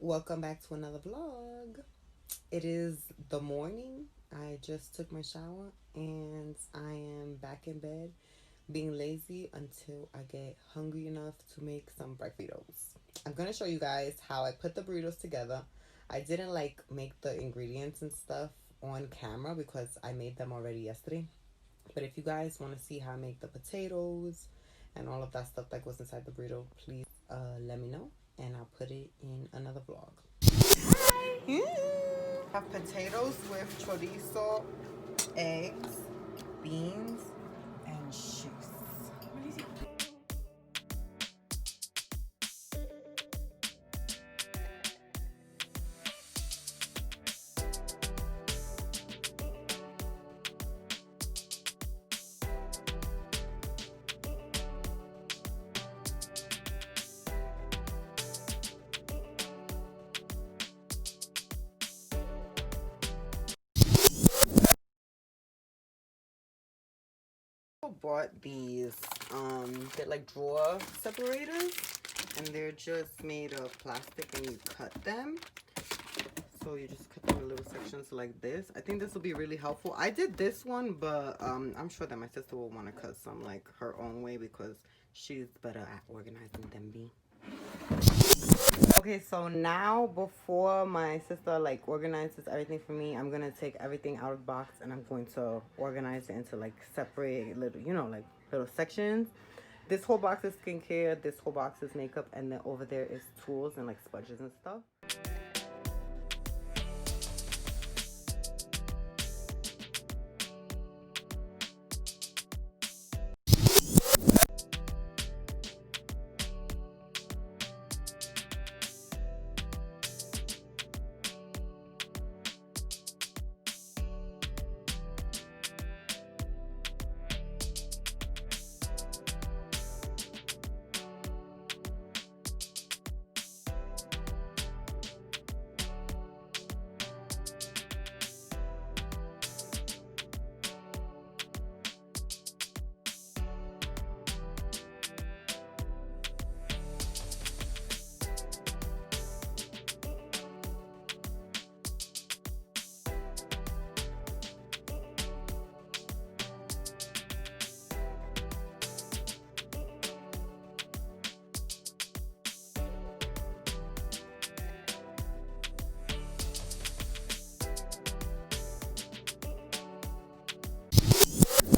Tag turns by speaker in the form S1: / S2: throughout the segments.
S1: Welcome back to another vlog. It is the morning. I just took my shower and I am back in bed being lazy until I get hungry enough to make some burritos. I'm going to show you guys how I put the burritos together. I didn't make the ingredients and stuff on camera because I made them already yesterday. But if you guys want to see how I make the potatoes and all of that stuff that goes inside the burrito, please let me know and I'll put it in another vlog. Hi! Have potatoes with chorizo, eggs, beans, and cheese. Bought these they're like drawer separators and they're just made of plastic and you cut them, so you just cut them in little sections like this. I think this will be really helpful. I did this one, but I'm sure that my sister will want to cut some like her own way because she's better at organizing than me. Okay, so now before my sister like organizes everything for me, I'm gonna take everything out of the box and I'm going to organize it into like separate little, like little sections. This whole box is skincare, this whole box is makeup, and then over there is tools and like sponges and stuff.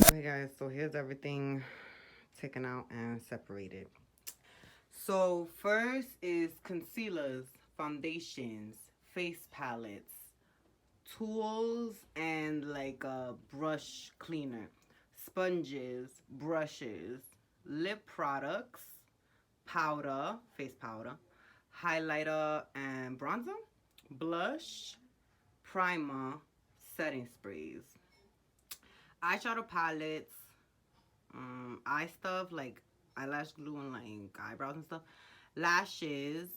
S1: Okay guys, so here's everything taken out and separated. So first is concealers, foundations, face palettes, tools, and like a brush cleaner, sponges, brushes, lip products, powder, face powder, highlighter and bronzer, blush, primer, setting sprays, eyeshadow palettes, eye stuff like eyelash glue and like eyebrows and stuff, lashes.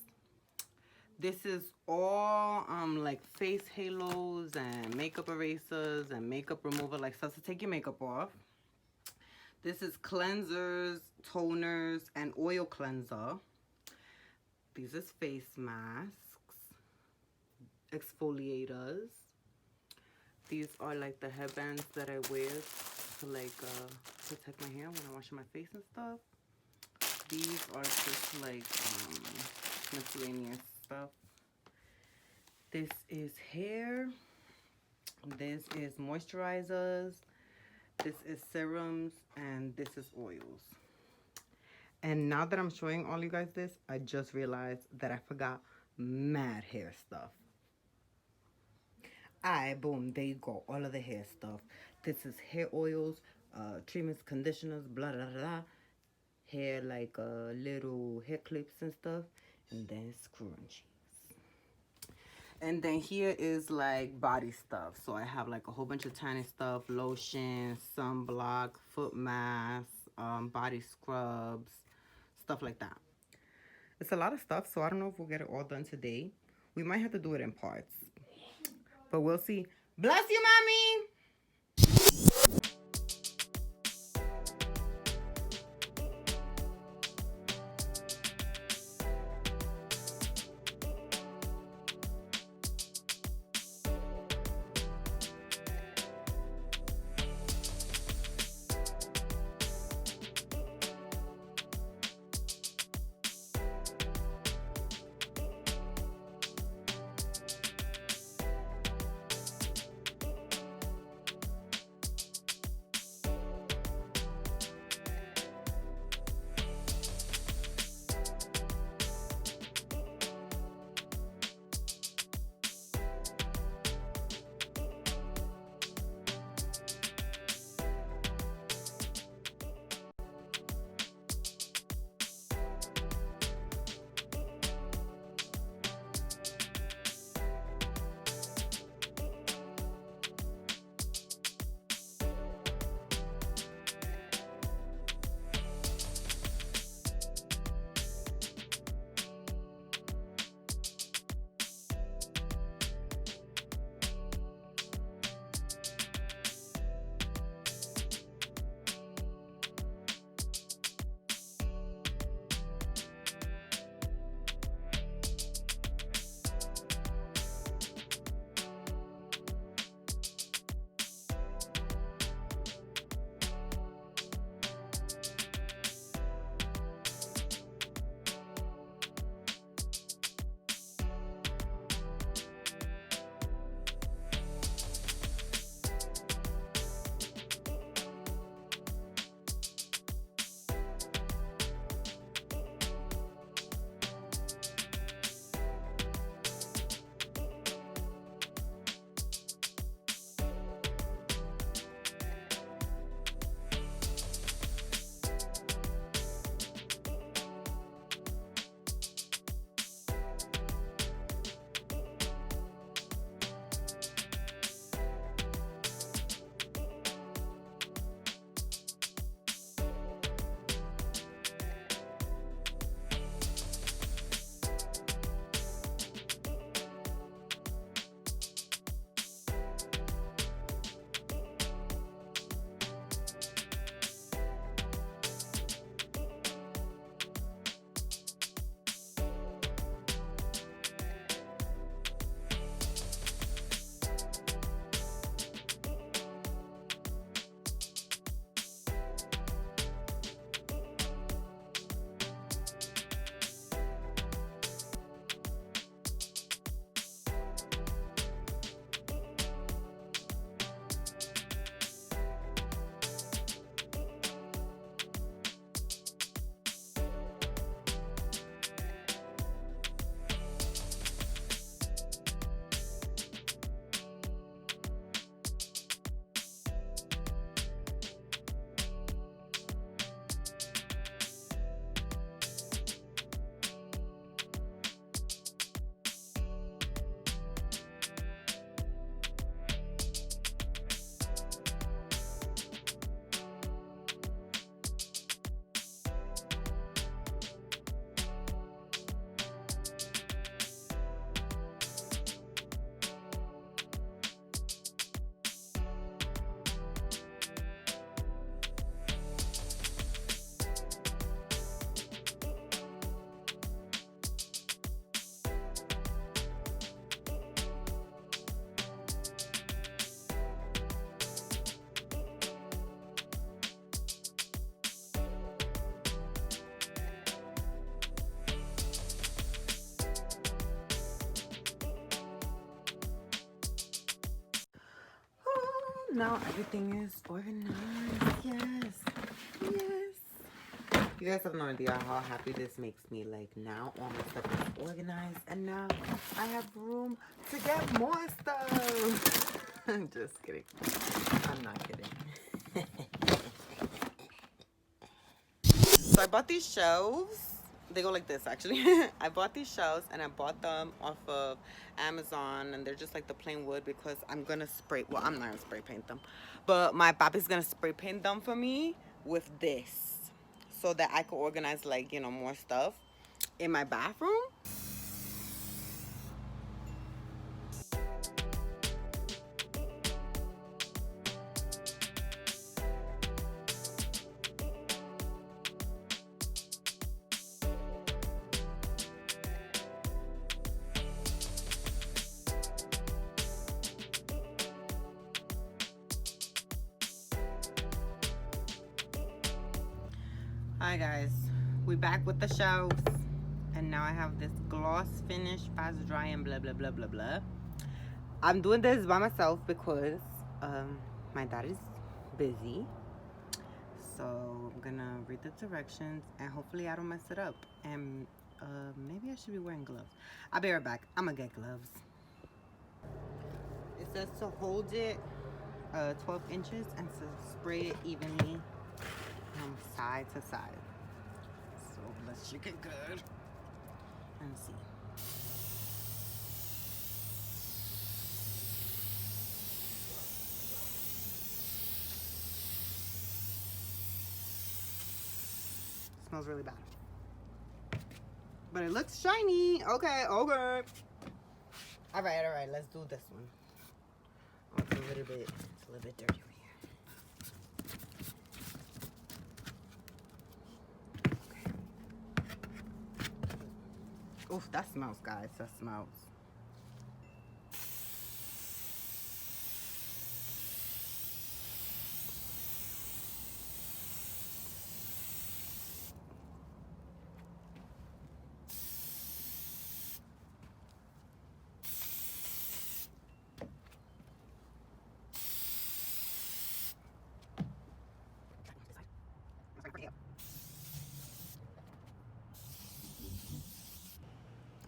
S1: This is all like face halos and makeup erasers and makeup remover, like stuff to take your makeup off. This is cleansers, toners, and oil cleanser. These is face masks, exfoliators. These are like the headbands that I wear to like protect my hair when I'm washing my face and stuff. These are just like miscellaneous stuff. This is hair. This is moisturizers. This is serums, and this is oils. And now that I'm showing all you guys this, I just realized that I forgot mad hair stuff. Alright, boom, there you go, all of the hair stuff. This is hair oils, treatments, conditioners, blah blah blah. Hair like little hair clips and stuff, and then scrunchies. And then here is like body stuff. So I have like a whole bunch of tiny stuff: lotion, sunblock, foot mask, body scrubs, stuff like that. It's a lot of stuff, so I don't know if we'll get it all done today. We might have to do it in parts, but we'll see. Bless you, mommy. now everything is organized. Yes. Yes. You guys have no idea how happy this makes me. Like, now all my stuff is organized, and now I have room to get more stuff. I'm just kidding. I'm not kidding. So I bought these shelves. They go like this, actually. I bought these shelves, and I bought them off of Amazon, and they're just like the plain wood because I'm gonna spray, well, I'm not gonna spray paint them, but my papi's gonna spray paint them for me with this so that I could organize, like, you know, more stuff in my bathroom. Hi guys, we back with the shelves, and now I have this gloss finish, fast dry, and blah blah blah blah blah. I'm doing this by myself because my dad is busy, so I'm gonna read the directions and hopefully I don't mess it up, and maybe I should be wearing gloves. I'll be right back. I'm gonna get gloves. It says to hold it 12 inches and to spray it evenly from side to side. So let's shake it good and see. It smells really bad, but it looks shiny. Okay. All right, let's do this one. Oh, it's a little bit dirty over here. Okay. Oof, that smells, guys. That smells.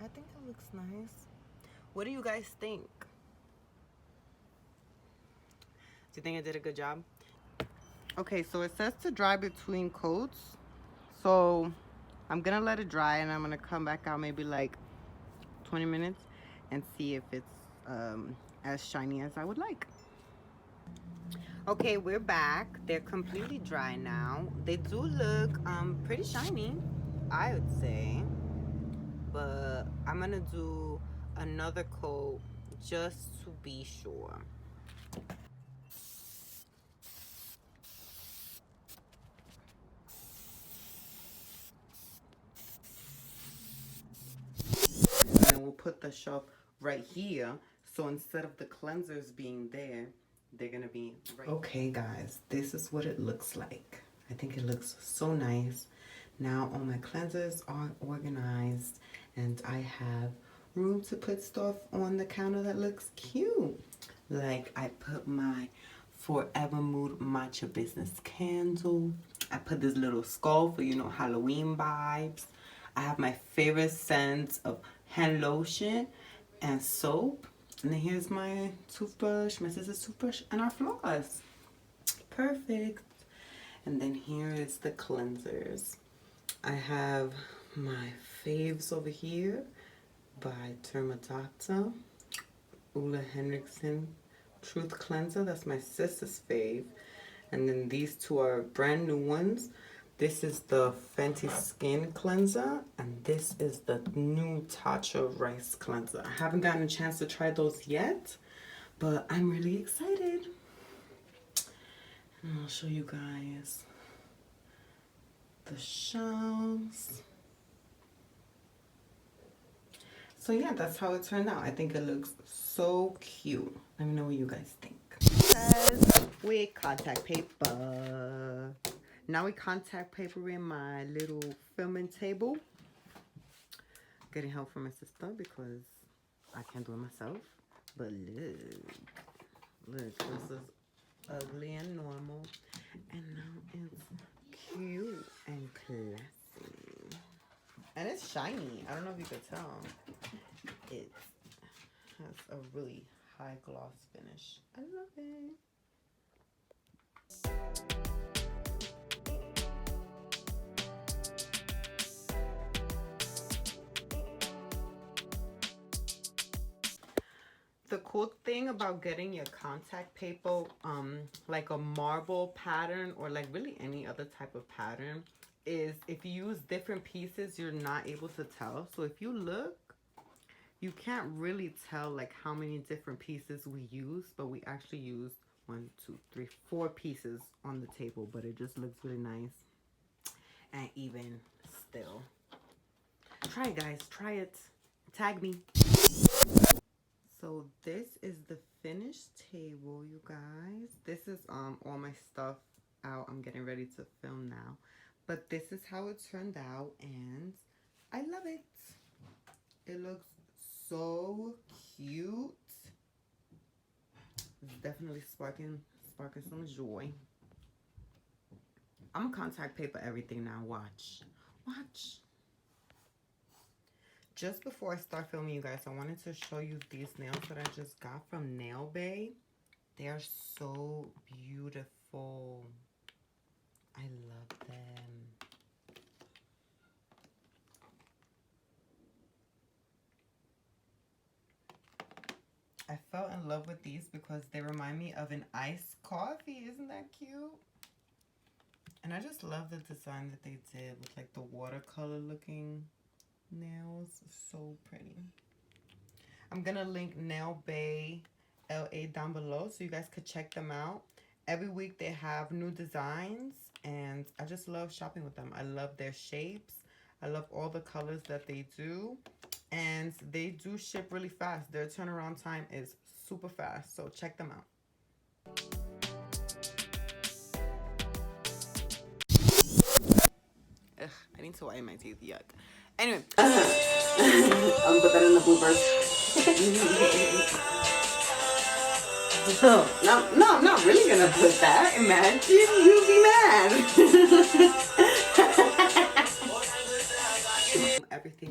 S1: I think that looks nice. What do you guys think? Do you think I did a good job? Okay, so it says to dry between coats. So I'm gonna let it dry, and I'm gonna come back out maybe like 20 minutes and see if it's as shiny as I would like. Okay, we're back. They're completely dry now. They do look pretty shiny, I would say, but I'm gonna do another coat just to be sure. And we'll put the shelf right here, so instead of the cleansers being there, they're gonna be right. Okay guys, this is what it looks like. I think it looks so nice. Now all my cleansers are organized, and I have room to put stuff on the counter that looks cute. Like, I put my Forever Mood Matcha Business Candle. I put this little skull for, you know, Halloween vibes. I have my favorite scents of hand lotion and soap. And then here's my toothbrush, my sister's toothbrush, and our floss. Perfect. And then here is the cleansers. I have my faves over here by Tatcha, Ulla Henriksen Truth Cleanser. That's my sister's fave. And then these two are brand new ones. This is the Fenty Skin Cleanser, and this is the new Tatcha Rice Cleanser. I haven't gotten a chance to try those yet, but I'm really excited. And I'll show you guys the shelves. So yeah, that's how it turned out. I think it looks so cute. Let me know what you guys think. With contact paper. Now we contact paper in my little filming table. Getting help from my sister because I can't do it myself. But look, this is ugly and normal. And now it's cute and classy. And it's shiny. I don't know if you could tell. It has a really high gloss finish. I love it. The cool thing about getting your contact paper, like a marble pattern or like really any other type of pattern, is if you use different pieces, you're not able to tell. So if you look, you can't really tell like how many different pieces we use, but we actually use 1, 2, 3, 4 pieces on the table, but it just looks really nice. And even still, try it, guys, try it, tag me. So this is the finished table, you guys. This is all my stuff out. I'm getting ready to film now, but this is how it turned out, and I love it. It looks so cute. It's definitely sparking some joy. I'm gonna contact paper everything now. Watch. Just before I start filming, you guys, I wanted to show you these nails that I just got from Nail Bay. They are so beautiful. I love them. I fell in love with these because they remind me of an iced coffee. Isn't that cute? And I just love the design that they did with like the watercolor looking nails. So pretty. I'm gonna link Nail Bay LA down below so you guys could check them out. Every week they have new designs and I just love shopping with them. I love their shapes. I love all the colors that they do, and they do ship really fast. Their turnaround time is super fast, so check them out. Ugh, I need to whiten my teeth. Yuck. Anyway, I'll put that in the bloopers. No, I'm not really gonna put that. Imagine, you'll be mad. Everything